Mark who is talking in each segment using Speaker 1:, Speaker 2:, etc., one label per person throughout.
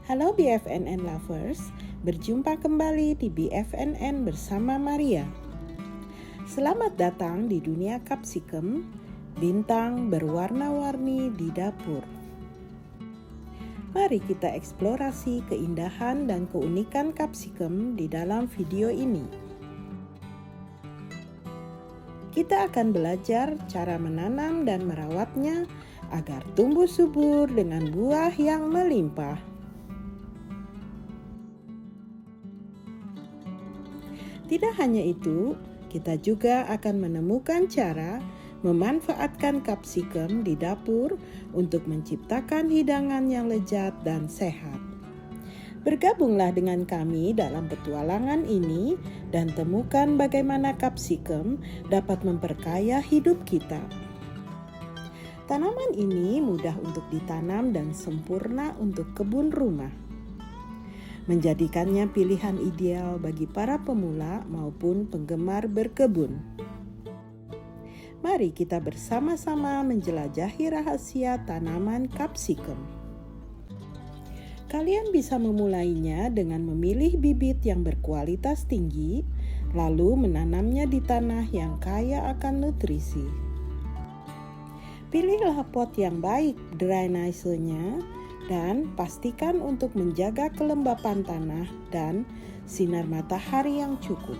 Speaker 1: Halo BFNN Lovers, berjumpa kembali di BFNN bersama Maria. Selamat datang di dunia capsicum, bintang berwarna-warni di dapur. Mari kita eksplorasi keindahan dan keunikan capsicum di dalam video ini. Kita akan belajar cara menanam dan merawatnya agar tumbuh subur dengan buah yang melimpah. Tidak hanya itu, kita juga akan menemukan cara memanfaatkan capsicum di dapur untuk menciptakan hidangan yang lezat dan sehat. Bergabunglah dengan kami dalam petualangan ini dan temukan bagaimana capsicum dapat memperkaya hidup kita. Tanaman ini mudah untuk ditanam dan sempurna untuk kebun rumah, menjadikannya pilihan ideal bagi para pemula maupun penggemar berkebun. Mari kita bersama-sama menjelajahi rahasia tanaman capsicum. Kalian bisa memulainya dengan memilih bibit yang berkualitas tinggi, lalu menanamnya di tanah yang kaya akan nutrisi. Pilihlah pot yang baik drainasenya dan pastikan untuk menjaga kelembapan tanah dan sinar matahari yang cukup.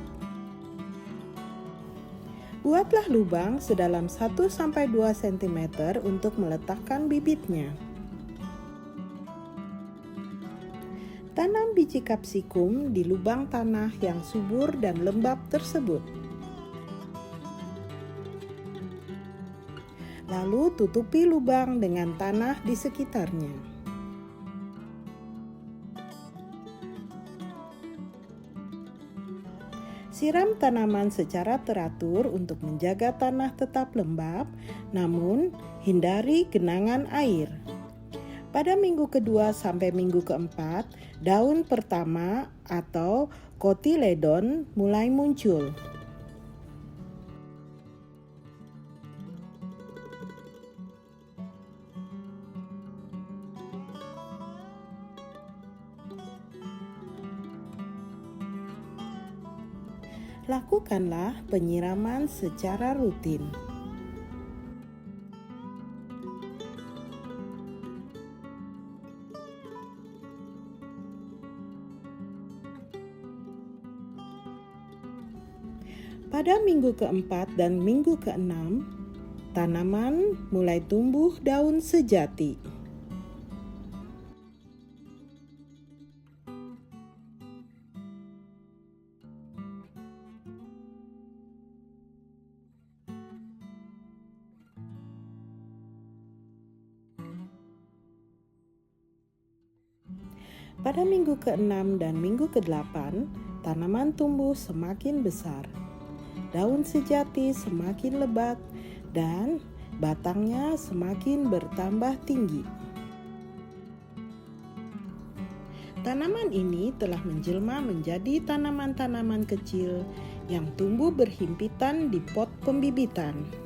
Speaker 1: Buatlah lubang sedalam 1-2 cm untuk meletakkan bibitnya. Tanam biji capsicum di lubang tanah yang subur dan lembab tersebut. Lalu tutupi lubang dengan tanah di sekitarnya. Siram tanaman secara teratur untuk menjaga tanah tetap lembab, namun hindari genangan air. Pada minggu kedua sampai minggu keempat, daun pertama atau cotyledon mulai muncul. Lakukanlah penyiraman secara rutin. Pada minggu keempat dan minggu keenam, tanaman mulai tumbuh daun sejati. Pada minggu ke-6 dan minggu ke-8, tanaman tumbuh semakin besar. Daun sejati semakin lebat dan batangnya semakin bertambah tinggi. Tanaman ini telah menjelma menjadi tanaman-tanaman kecil yang tumbuh berhimpitan di pot pembibitan.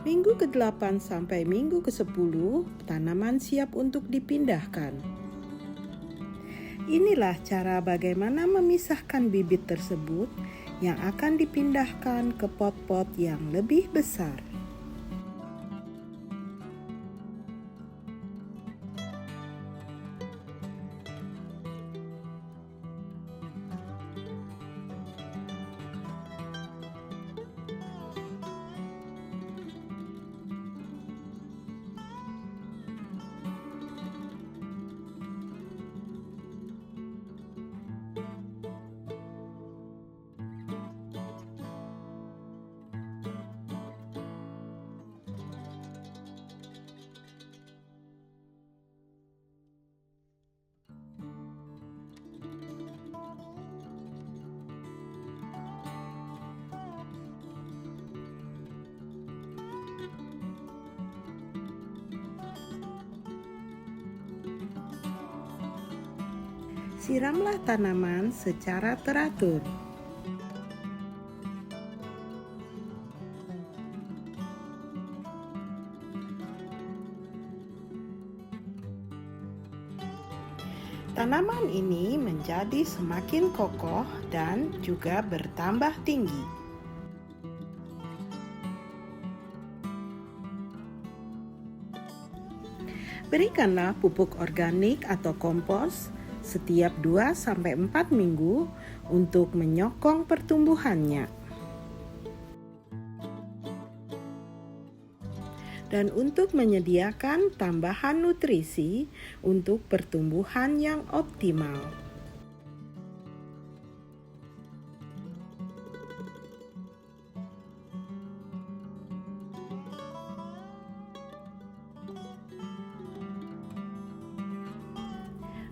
Speaker 1: Minggu ke-8 sampai minggu ke-10, tanaman siap untuk dipindahkan. Inilah cara bagaimana memisahkan bibit tersebut yang akan dipindahkan ke pot-pot yang lebih besar. Siramlah tanaman secara teratur. Tanaman ini menjadi semakin kokoh dan juga bertambah tinggi. Berikanlah pupuk organik atau kompos setiap 2-4 minggu untuk menyokong pertumbuhannya. Dan untuk menyediakan tambahan nutrisi untuk pertumbuhan yang optimal.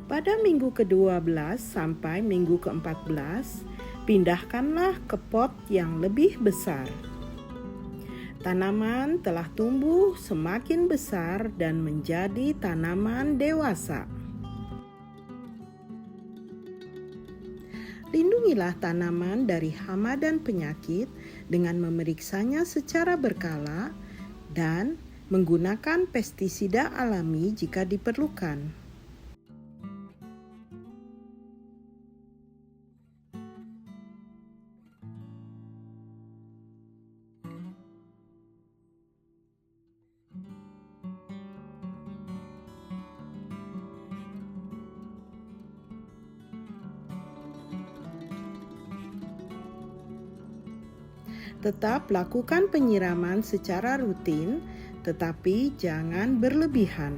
Speaker 1: Pada minggu ke-12 sampai minggu ke-14, pindahkanlah ke pot yang lebih besar. Tanaman telah tumbuh semakin besar dan menjadi tanaman dewasa. Lindungilah tanaman dari hama dan penyakit dengan memeriksanya secara berkala dan menggunakan pestisida alami jika diperlukan. Tetap lakukan penyiraman secara rutin, tetapi jangan berlebihan.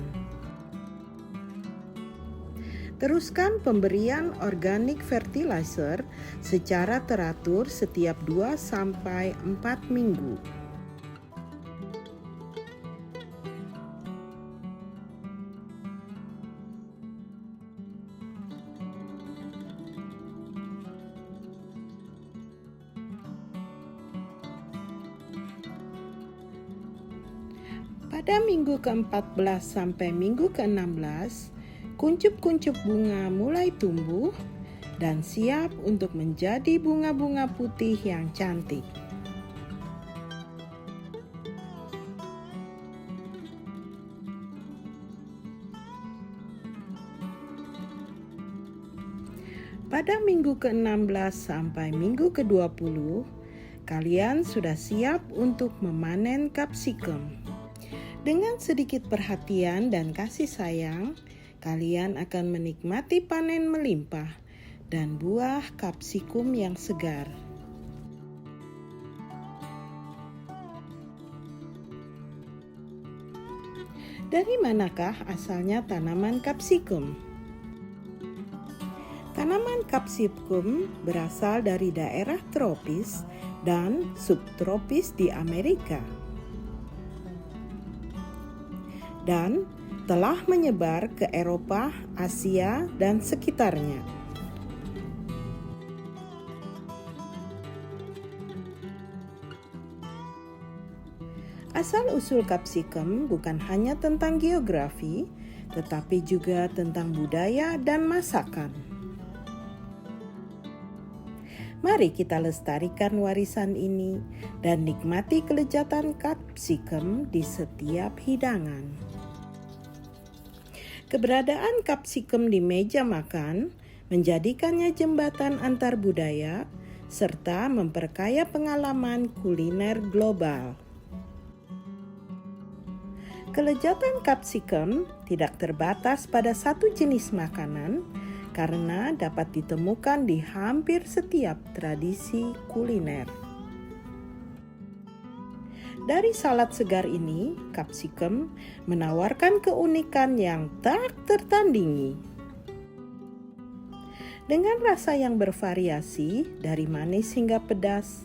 Speaker 1: Teruskan pemberian organic fertilizer secara teratur setiap 2-4 minggu. Pada minggu ke-14 sampai minggu ke-16, kuncup-kuncup bunga mulai tumbuh dan siap untuk menjadi bunga-bunga putih yang cantik. Pada minggu ke-16 sampai minggu ke-20, kalian sudah siap untuk memanen kapsikum. Dengan sedikit perhatian dan kasih sayang, kalian akan menikmati panen melimpah dan buah kapsikum yang segar. Dari manakah asalnya tanaman kapsikum? Tanaman kapsikum berasal dari daerah tropis dan subtropis di Amerika, dan telah menyebar ke Eropa, Asia, dan sekitarnya. Asal-usul kapsikum bukan hanya tentang geografi, tetapi juga tentang budaya dan masakan. Mari kita lestarikan warisan ini dan nikmati kelezatan kapsikum di setiap hidangan. Keberadaan kapsikum di meja makan menjadikannya jembatan antar budaya serta memperkaya pengalaman kuliner global. Kelezatan kapsikum tidak terbatas pada satu jenis makanan karena dapat ditemukan di hampir setiap tradisi kuliner. Dari salad segar ini, kapsikum menawarkan keunikan yang tak tertandingi. Dengan rasa yang bervariasi dari manis hingga pedas,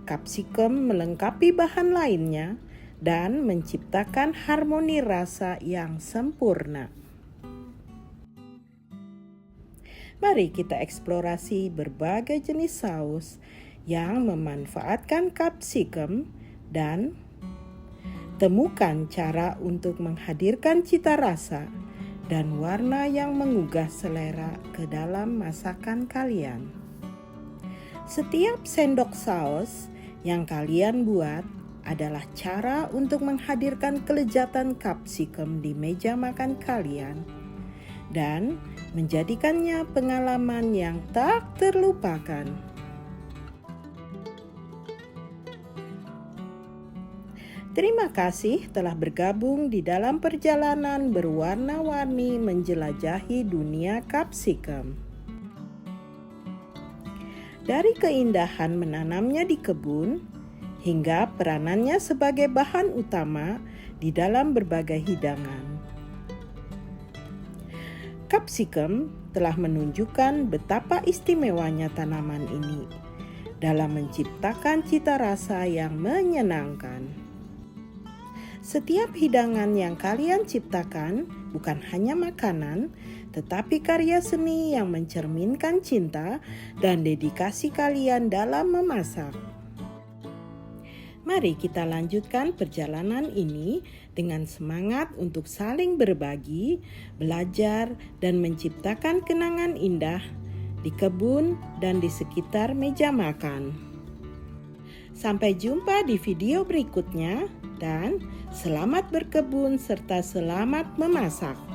Speaker 1: kapsikum melengkapi bahan lainnya dan menciptakan harmoni rasa yang sempurna. Mari kita eksplorasi berbagai jenis saus yang memanfaatkan kapsikum dan temukan cara untuk menghadirkan cita rasa dan warna yang menggugah selera ke dalam masakan kalian. Setiap sendok saus yang kalian buat adalah cara untuk menghadirkan kelezatan kapsikum di meja makan kalian. dan menjadikannya pengalaman yang tak terlupakan. Terima kasih telah bergabung di dalam perjalanan berwarna-warni menjelajahi dunia capsicum. Dari keindahan menanamnya di kebun, hingga peranannya sebagai bahan utama di dalam berbagai hidangan. Capsicum telah menunjukkan betapa istimewanya tanaman ini dalam menciptakan cita rasa yang menyenangkan. Setiap hidangan yang kalian ciptakan bukan hanya makanan, tetapi karya seni yang mencerminkan cinta dan dedikasi kalian dalam memasak. Mari kita lanjutkan perjalanan ini dengan semangat untuk saling berbagi, belajar, dan menciptakan kenangan indah di kebun dan di sekitar meja makan. Sampai jumpa di video berikutnya, dan selamat berkebun serta selamat memasak.